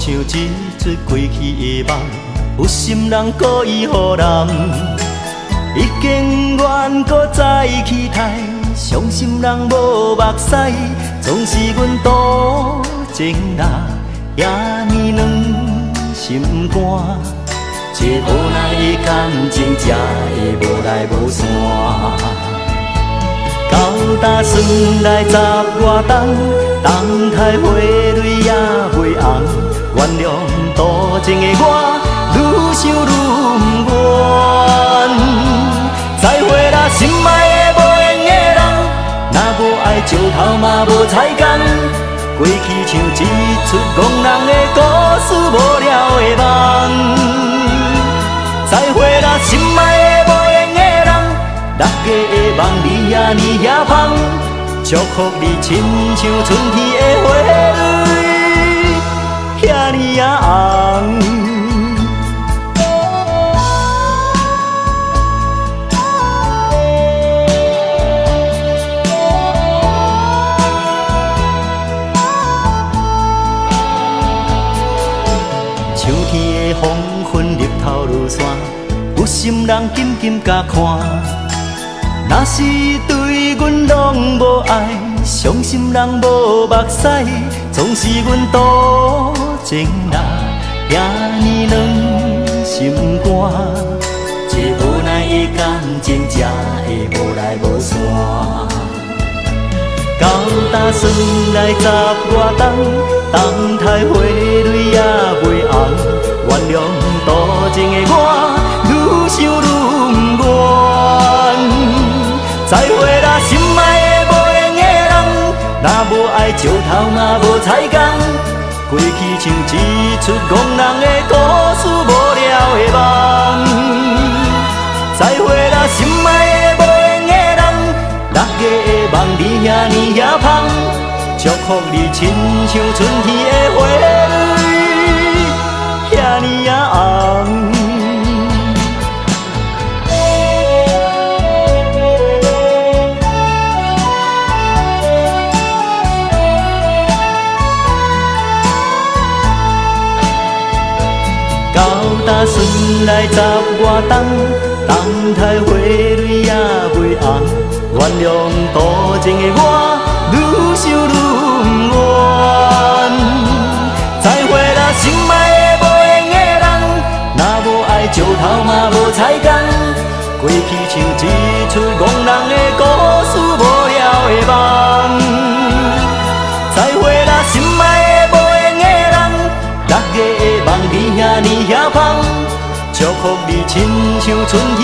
像一出过去的梦，有心人故意予人，已经愿搁再期待，伤心人无目屎，总是阮多情人也呢软心肝，这无奈的感情才会无来无散。到搭算来十外冬，冬台花蕊也袂红，原谅多情的我，愈想愈不愿。再会啦，心爱的无缘的人，若无爱石头嘛无彩工，过去像一出憨人的故事，无聊的梦。再会啦，心爱的无缘的人，六月的梦你也呢也香，祝福你亲像春天的花蕊，遐呢也红。秋天的黄昏，日头落山，有心人紧紧甲看。若是对阮拢无爱，伤心人无目屎，总是阮多情人也呢软心肝。这无奈的感情才会无来无散。到搭算来十外冬，冬台花蕊也袂红，原谅多情的我，愈想愈不愿。再会啦，心爱的无缘的人，若无爱石头嘛无彩工，过去像一出憨人的故事，无聊的梦。再会啦，心爱的无缘的人，六月的梦你遐呢也香，祝福你亲像春天的花蕊，遐呢也红。到搭顺来十外冬，冬台花蕊也袂红，原谅多情的我，愈想愈不愿。再会啦，心爱的无缘的人，若无爱石头嘛无彩工，过去像一出憨人的故事，无聊的梦。再会啦，心爱的无缘的人，六月的梦你遐呢也香，祝福你亲像春天